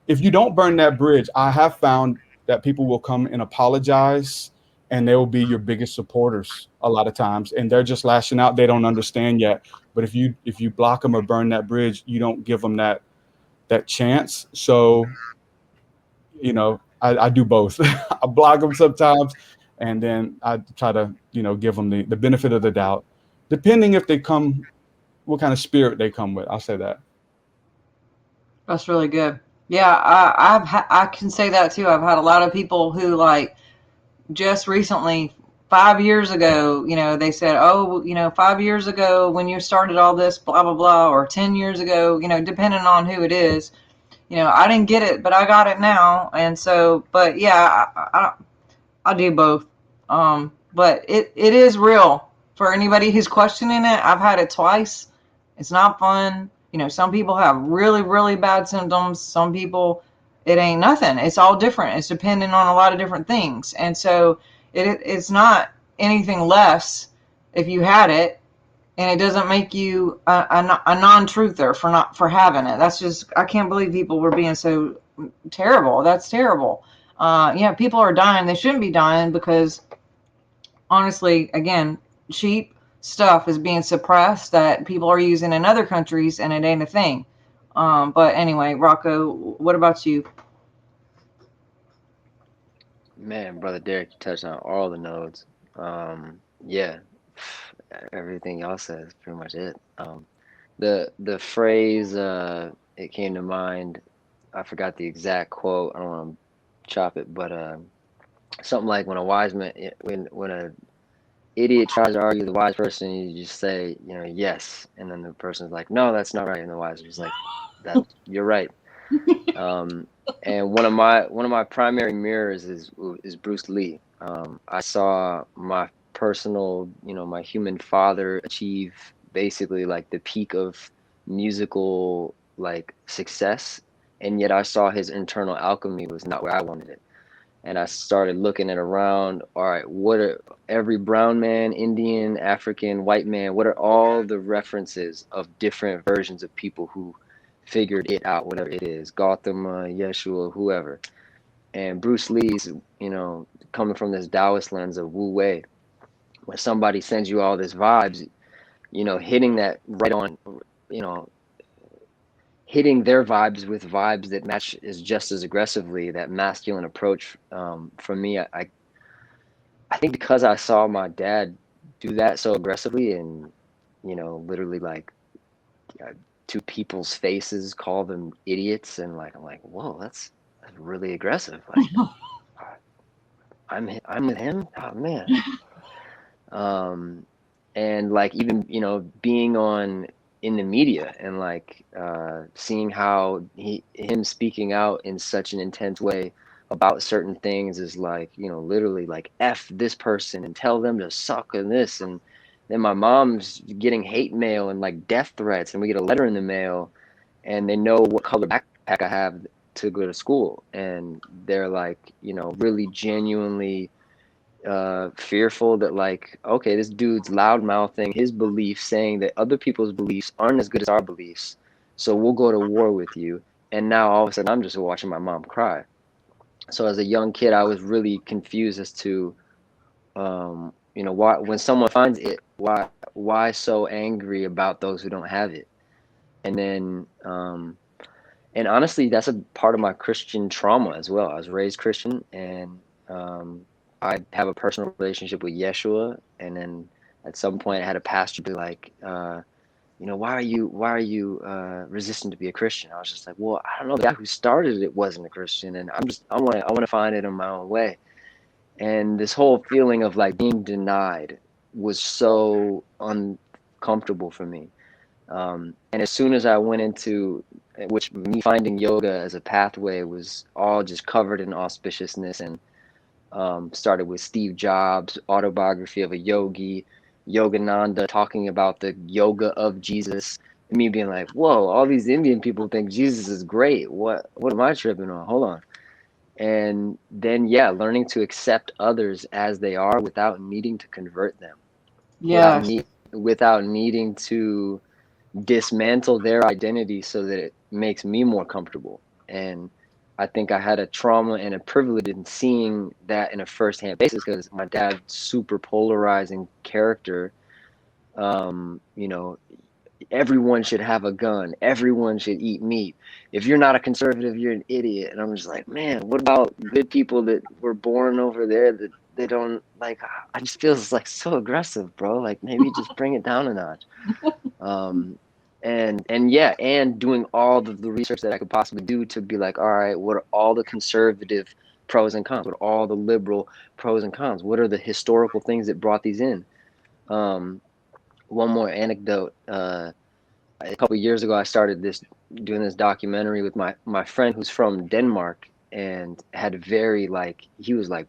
if you don't burn that bridge, I have found that people will come and apologize, and they will be your biggest supporters a lot of times. And they're just lashing out. They don't understand yet. But if you block them or burn that bridge, you don't give them that chance. So, I do both. I block them sometimes, and then I try to, give them the benefit of the doubt, depending if they come, what kind of spirit they come with. I'll say that. That's really good. Yeah, I can say that too. I've had a lot of people who, like, just recently, 5 years ago, they said, oh, 5 years ago when you started all this, blah, blah, blah, or 10 years ago, depending on who it is, I didn't get it, but I got it now. And so, but yeah, I do both. But it is real for anybody who's questioning it. I've had it twice. It's not fun. Some people have really, really bad symptoms. Some people, it ain't nothing. It's all different. It's dependent on a lot of different things. And so it's not anything less if you had it, and it doesn't make you a non-truther for having it. That's just, I can't believe people were being so terrible. That's terrible. People are dying. They shouldn't be dying because, honestly, again, cheap stuff is being suppressed that people are using in other countries, and it ain't a thing. But anyway, Rocco, what about you? Man, brother Derek, you touched on all the nodes. Yeah, everything y'all said is pretty much it. The phrase it came to mind. I forgot the exact quote. I don't want to chop it, but something like when a idiot tries to argue the wise person, you just say, yes, and then the person's like, no, that's not right, and the wise is just like, that you're right. And one of my primary mirrors is Bruce Lee. I saw my personal, my human father achieve basically like the peak of musical like success, and yet I saw his internal alchemy was not where I wanted it. And I started looking at around, all right, what are every brown man, Indian, African, white man, what are all the references of different versions of people who figured it out, whatever it is, Gautama, Yeshua, whoever. And Bruce Lee's, you know, coming from this Taoist lens of Wu Wei, when somebody sends you all this vibes, you know, hitting that right on, you know, hitting their vibes with vibes that match is just as aggressively that masculine approach. For me, I think because I saw my dad do that so aggressively and, you know, literally like uh, to people's faces, call them idiots. And like, I'm like, whoa, that's really aggressive. Like I'm with him. Oh man. And like, even, you know, being on in the media and like seeing how him speaking out in such an intense way about certain things is like, you know, literally like F this person and tell them to suck and this. And then my mom's getting hate mail and like death threats, and we get a letter in the mail and they know what color backpack I have to go to school, and they're like, you know, really genuinely fearful that like, okay, this dude's loud mouthing his beliefs, saying that other people's beliefs aren't as good as our beliefs, so we'll go to war with you. And now all of a sudden I'm just watching my mom cry. So as a young kid, I was really confused as to you know, why when someone finds it, why so angry about those who don't have it. And then and honestly, that's a part of my Christian trauma as well. I was raised Christian, and I have a personal relationship with Yeshua. And then at some point, I had a pastor be like, you know, why are you resistant to be a Christian? I was just like, well, I don't know. The guy who started it wasn't a Christian, and I want to find it in my own way. And this whole feeling of like being denied was so uncomfortable for me. And as soon as I went into, which me finding yoga as a pathway was all just covered in auspiciousness, and started with Steve Jobs' autobiography of a yogi, Yogananda talking about the yoga of Jesus, and me being like, whoa, all these Indian people think Jesus is great. What am I tripping on? Hold on. And then, yeah, learning to accept others as they are without needing to convert them, without Yes. without needing to dismantle their identity so that it makes me more comfortable. And I think I had a trauma and a privilege in seeing that in a first-hand basis, because my dad's super polarizing character. You know, everyone should have a gun, everyone should eat meat. If you're not a conservative, you're an idiot. And I'm just like, man, what about good people that were born over there that they don't like? I just feels like so aggressive, bro. Like maybe just bring it down a notch. And yeah, and doing all the research that I could possibly do to be like, all right, what are all the conservative pros and cons? What are all the liberal pros and cons? What are the historical things that brought these in? One more anecdote. A couple of years ago, I started doing this documentary with my friend who's from Denmark, and had very like, he's like,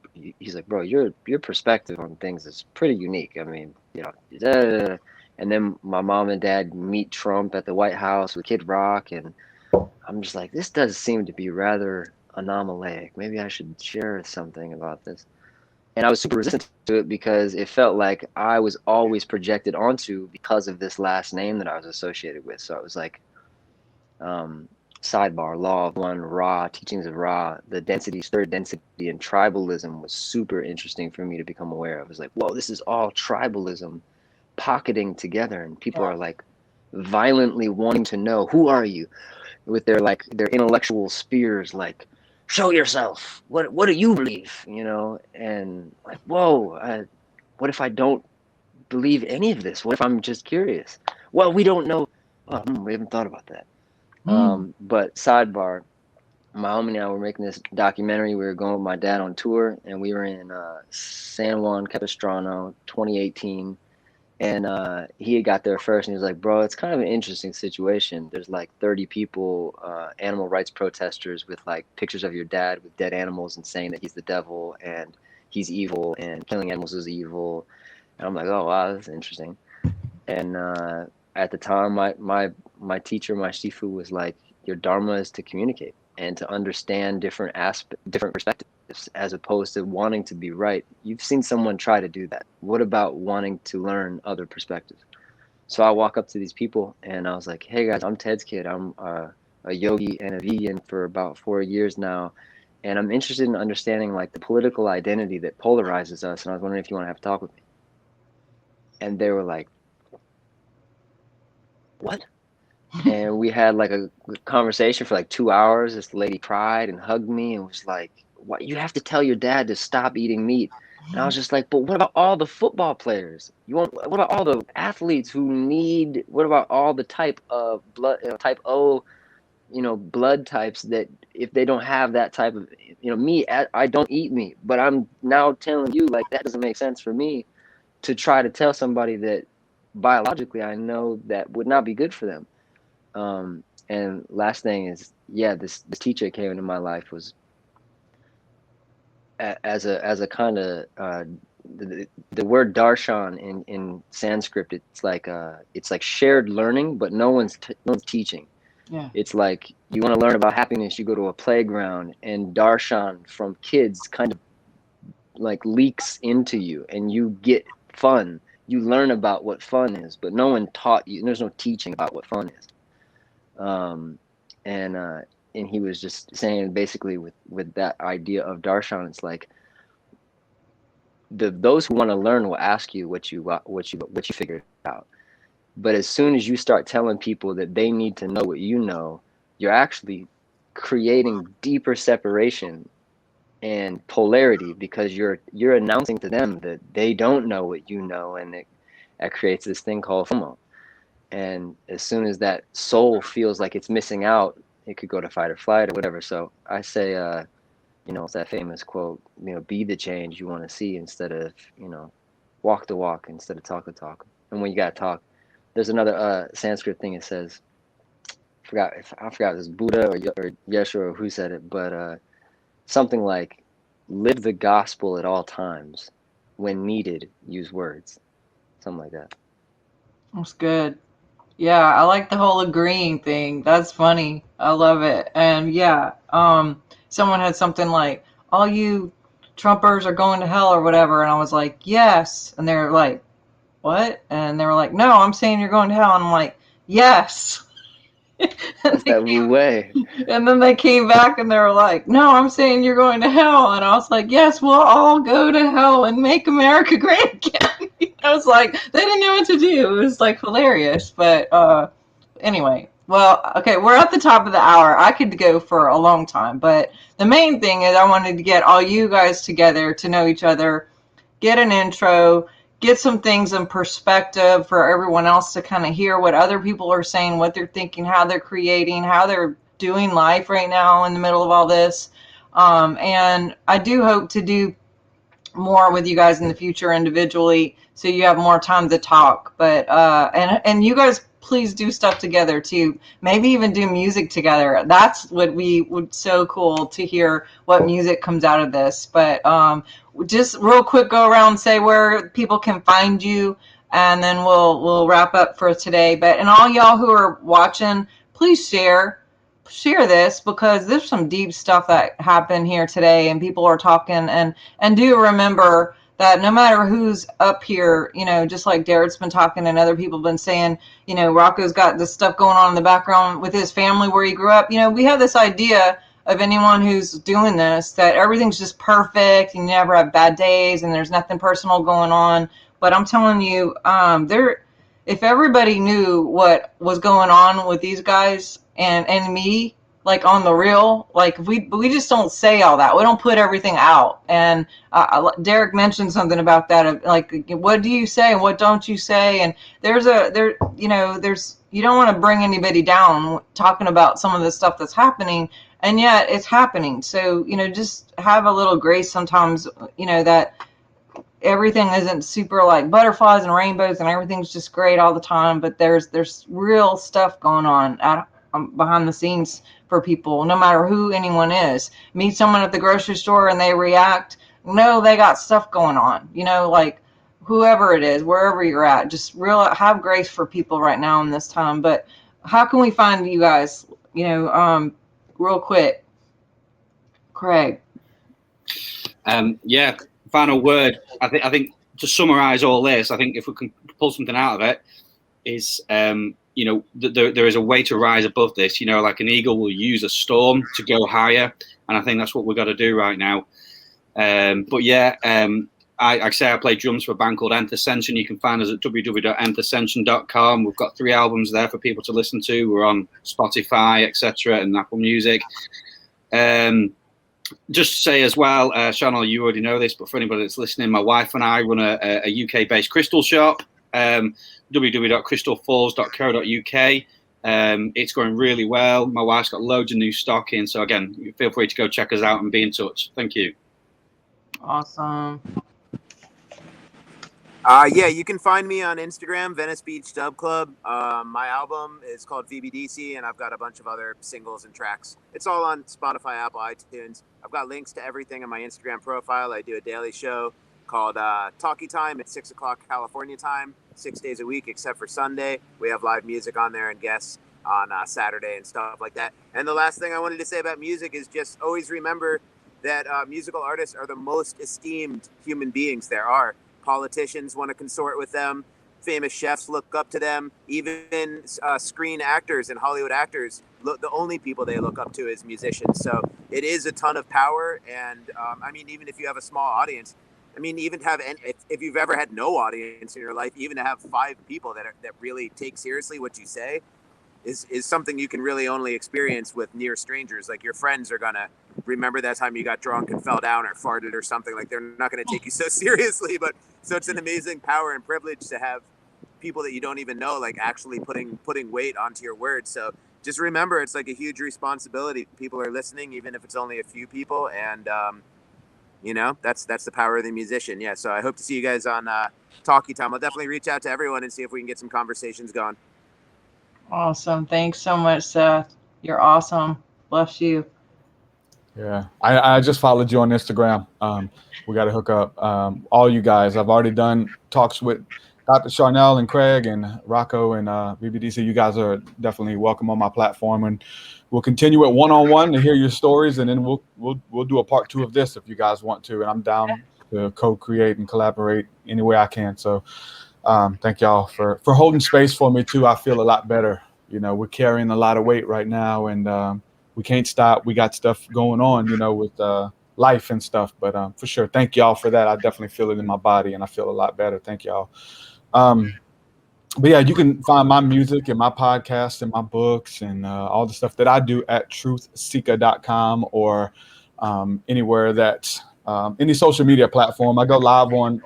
bro, your perspective on things is pretty unique. I mean, you know, and then my mom and dad meet Trump at the White House with Kid Rock, and I'm just like, this does seem to be rather anomalic. Maybe I should share something about this. And I was super resistant to it because it felt like I was always projected onto because of this last name that I was associated with. So it was like, sidebar, law of one, Ra, teachings of Ra, the densities, third density, and tribalism was super interesting for me to become aware of. It was like, whoa, this is all tribalism pocketing together, and people are like violently wanting to know, who are you, with their like their intellectual spears, like, show yourself, what do you believe, you know? And like, whoa, what if I don't believe any of this? What if I'm just curious? Well, we don't know. Oh, we haven't thought about that. But sidebar, my homie and I were making this documentary. We were going with my dad on tour, and we were in San Juan Capistrano 2018. And he had got there first, and he was like, bro, it's kind of an interesting situation. There's like 30 people, animal rights protesters, with like pictures of your dad with dead animals and saying that he's the devil and he's evil and killing animals is evil. And I'm like, oh, wow, that's interesting. And at the time, my teacher, my shifu, was like, your dharma is to communicate and to understand different perspectives. as opposed to wanting to be right. You've seen someone try to do that. What about wanting to learn other perspectives? So I walk up to these people and I was like, hey guys, I'm Ted's kid. I'm a yogi and a vegan for about 4 years now. And I'm interested in understanding like the political identity that polarizes us. And I was wondering if you want to have a talk with me. And they were like, what? And we had like a conversation for like 2 hours. This lady cried and hugged me and was like, what, you have to tell your dad to stop eating meat. And I was just like, but what about all the football players? What about all the athletes who need, what about all the type of blood, type O, blood types that if they don't have that type of, me, I don't eat meat, but I'm now telling you like that doesn't make sense for me to try to tell somebody that biologically I know that would not be good for them. And last thing is, yeah, this teacher that came into my life was as a kind of the word darshan in Sanskrit. It's like shared learning, but no one's teaching. Yeah. It's like you want to learn about happiness, you go to a playground, and darshan from kids kind of like leaks into you, and you get fun. You learn about what fun is, but no one taught you. There's no teaching about what fun is. And he was just saying basically with that idea of darshan, it's like those who want to learn will ask you what you figured out. But as soon as you start telling people that they need to know what you know, you're actually creating deeper separation and polarity, because you're announcing to them that they don't know what you know, and that creates this thing called FOMO. And as soon as that soul feels like it's missing out, it could go to fight or flight or whatever. So I say, it's that famous quote, be the change you want to see instead of, walk the walk instead of talk the talk. And when you got to talk, there's another Sanskrit thing. It says, I forgot if it's Buddha or Yeshua or who said it, but something like, live the gospel at all times. When needed, use words. Something like that. That's good. Yeah, I like the whole agreeing thing. That's funny. I love it. And yeah, someone had something like, all you Trumpers are going to hell or whatever. And I was like, yes. And they're like, what? And they were like, no, I'm saying you're going to hell. And I'm like, yes. That's that Wu Wei. And then they came back and they were like, no, I'm saying you're going to hell. And I was like, yes, we'll all go to hell and make America great again. I was like, they didn't know what to do. It was like hilarious. But anyway, well, okay, we're at the top of the hour. I could go for a long time. But the main thing is I wanted to get all you guys together to know each other, get an intro, get some things in perspective for everyone else to kind of hear what other people are saying, what they're thinking, how they're creating, how they're doing life right now in the middle of all this. And I do hope to do more with you guys in the future individually, so you have more time to talk. But and you guys please do stuff together too. Maybe even do music together. That's what we would so cool to hear what music comes out of this. But just real quick, go around and say where people can find you, and then we'll wrap up for today. But and all y'all who are watching, please share this, because there's some deep stuff that happened here today, and people are talking. And do remember that no matter who's up here, just like Darren's been talking and other people have been saying, Rocco's got this stuff going on in the background with his family where he grew up. We have this idea of anyone who's doing this, that everything's just perfect and you never have bad days and there's nothing personal going on. But I'm telling you, if everybody knew what was going on with these guys and me, like on the real, like we just don't say all that. We don't put everything out. And Derek mentioned something about that, like, what do you say and what don't you say? And there's you don't want to bring anybody down talking about some of the stuff that's happening, and yet it's happening. So just have a little grace sometimes. That everything isn't super like butterflies and rainbows and everything's just great all the time, but there's real stuff going on behind the scenes for people, no matter who anyone is. Meet someone at the grocery store and they react, they got stuff going on, like whoever it is, wherever you're at, just have grace for people right now in this time. But how can we find you guys, real quick, Craig? Yeah, final word. I think to summarize all this, I think if we can pull something out of it, is you know, there is a way to rise above this. You know, like an eagle will use a storm to go higher, and I think that's what we've got to do right now. But yeah, I say I play drums for a band called Nth Ascension. You can find us at www.nthascension.com. We've got 3 albums there for people to listen to. We're on Spotify, etc., and Apple Music. Just to say as well, Sharnael, you already know this, but for anybody that's listening, my wife and I run a UK-based crystal shop, www.crystalfalls.co.uk. It's going really well. My wife's got loads of new stock in, so again, feel free to go check us out and be in touch. Thank you. Awesome. Yeah, you can find me on Instagram, Venice Beach Dub Club. My album is called VDDC, and I've got a bunch of other singles and tracks. It's all on Spotify, Apple, iTunes. I've got links to everything on my Instagram profile. I do a daily show called Talkie Time at 6 o'clock California time, 6 days a week except for Sunday. We have live music on there and guests on Saturday and stuff like that. And the last thing I wanted to say about music is just always remember that musical artists are the most esteemed human beings there are. Politicians want to consort with them. Famous chefs look up to them. Even screen actors and Hollywood actors, the only people they look up to is musicians. So it is a ton of power. And I mean, even if you have a small audience, I mean, even have if you've ever had no audience in your life, even to have 5 people that really take seriously what you say is something you can really only experience with near strangers. Like your friends are gonna remember that time you got drunk and fell down or farted or something. Like they're not gonna take you so seriously. But so it's an amazing power and privilege to have people that you don't even know like actually putting weight onto your words. So just remember, it's like a huge responsibility. People are listening, even if it's only a few people, and you know, that's the power of the musician. Yeah. So I hope to see you guys on Talkie Time. I'll definitely reach out to everyone and see if we can get some conversations going. Awesome. Thanks so much, Seth. You're awesome. Bless you. Yeah, I just followed you on Instagram. We got to hook up. All you guys, I've already done talks with Dr. Sharnael and Craig and Rocco and VDDC. You guys are definitely welcome on my platform, and we'll continue it one-on-one to hear your stories, and then we'll do a part 2 of this if you guys want to. And I'm down to co-create and collaborate any way I can. So thank y'all for holding space for me too. I feel a lot better. You know, we're carrying a lot of weight right now, and we can't stop. We got stuff going on, you know, with life and stuff. But for sure, thank y'all for that. I definitely feel it in my body, and I feel a lot better. Thank y'all. But yeah, you can find my music and my podcast and my books and all the stuff that I do at TruthSEEkah.com or anywhere that any social media platform. I go live on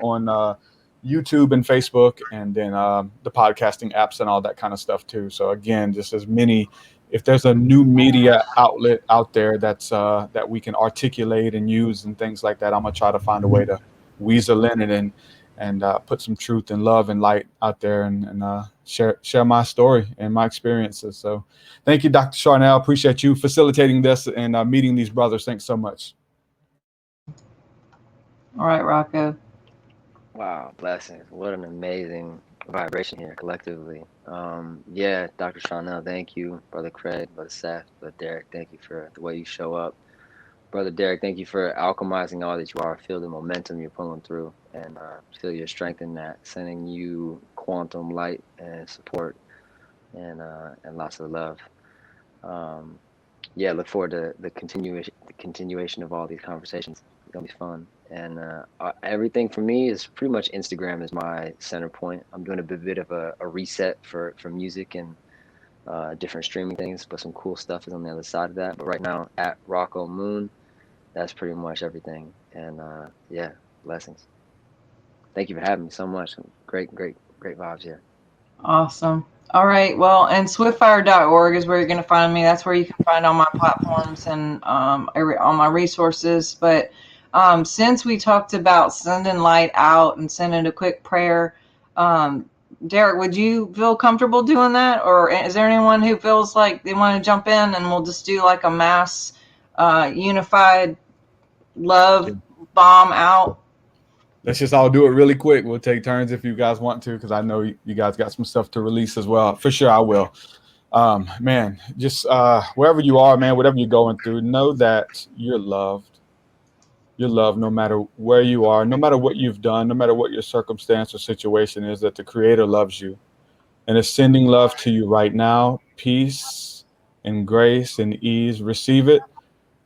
YouTube and Facebook, and then the podcasting apps and all that kind of stuff too. So again, just as many, if there's a new media outlet out there that's that we can articulate and use and things like that, I'm gonna try to find a way to weasel in it and put some truth and love and light out there and share my story and my experiences. So thank you, Dr. Sharnael. Appreciate you facilitating this and meeting these brothers. Thanks so much. All right, Rocco. Wow, blessings. What an amazing vibration here collectively. Yeah, Dr. Sharnael, thank you. Brother Craig, Brother Seth, Brother Derek, thank you for the way you show up. Brother Derek, thank you for alchemizing all that you are. Feel the momentum you're pulling through, and feel your strength in that, sending you quantum light and support and lots of love. Yeah, look forward to the continuation of all these conversations. It's gonna be fun. And everything for me is pretty much Instagram is my center point. I'm doing a bit of a reset for music and different streaming things, but some cool stuff is on the other side of that. But right now at Rocco Moon, that's pretty much everything. And yeah, blessings. Thank you for having me so much. Great vibes here. Awesome. All right. Well, and swiftfire.org is where you're going to find me. That's where you can find all my platforms and all my resources. But since we talked about sending light out and sending a quick prayer, Derek, would you feel comfortable doing that? Or is there anyone who feels like they want to jump in and we'll just do like a mass unified love bomb out? Let's just all do it really quick. We'll take turns if you guys want to, because I know you guys got some stuff to release as well. For sure, I will. Man, just wherever you are, man, whatever you're going through, know that you're loved. You're loved no matter where you are, no matter what you've done, no matter what your circumstance or situation is, that the Creator loves you and is sending love to you right now. Peace and grace and ease. Receive it.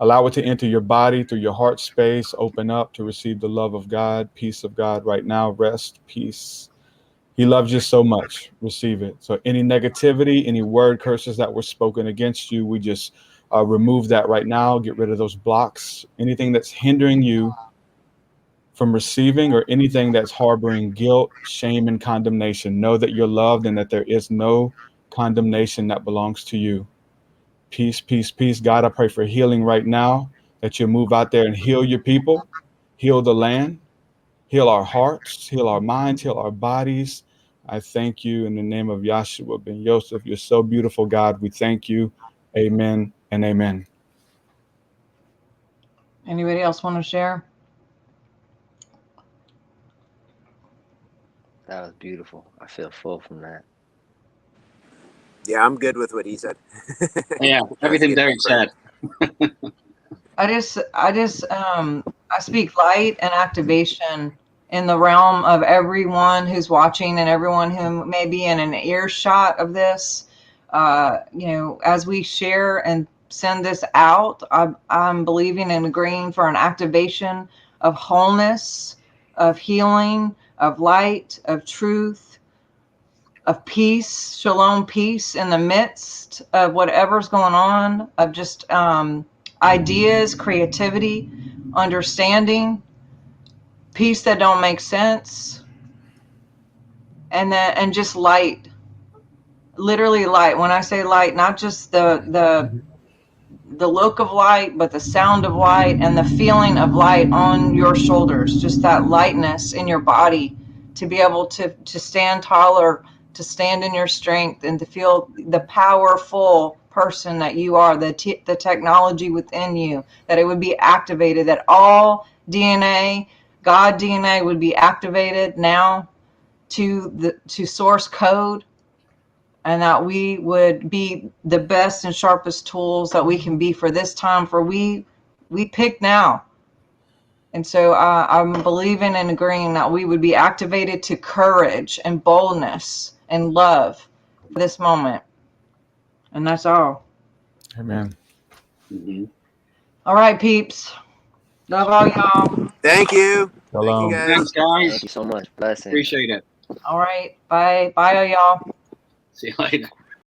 Allow it to enter your body through your heart space. Open up to receive the love of God, peace of God right now. Rest, peace. He loves you so much. Receive it. So any negativity, any word curses that were spoken against you, we just remove that right now. Get rid of those blocks. Anything that's hindering you from receiving, or anything that's harboring guilt, shame, and condemnation, know that you're loved and that there is no condemnation that belongs to you. Peace, peace, peace. God, I pray for healing right now, that you move out there and heal your people, heal the land, heal our hearts, heal our minds, heal our bodies. I thank you in the name of Yahshua ben Yosef. You're so beautiful, God. We thank you. Amen and amen. Anybody else want to share? That was beautiful. I feel full from that. Yeah, I'm good with what he said. Yeah, everything Derek said. I speak light and activation in the realm of everyone who's watching and everyone who may be in an earshot of this. As we share and send this out, I'm believing and agreeing for an activation of wholeness, of healing, of light, of truth, of peace, shalom, peace in the midst of whatever's going on, of just ideas, creativity, understanding, peace that don't make sense, and just light, literally light. When I say light, not just the look of light, but the sound of light and the feeling of light on your shoulders, just that lightness in your body, to be able to stand taller, to stand in your strength, and to feel the powerful person that you are, the technology within you, that it would be activated, that all DNA, God DNA, would be activated now to source code, and that we would be the best and sharpest tools that we can be for this time, for we pick now. And so I'm believing and agreeing that we would be activated to courage and boldness and love for this moment. And that's all. Amen. Mm-hmm. All right, peeps. Love all y'all. Thank you. Shalom. Thank you, Thanks, guys. guys. Thank you so much. Blessings. Appreciate it. All right. Bye. Bye, y'all. See you later.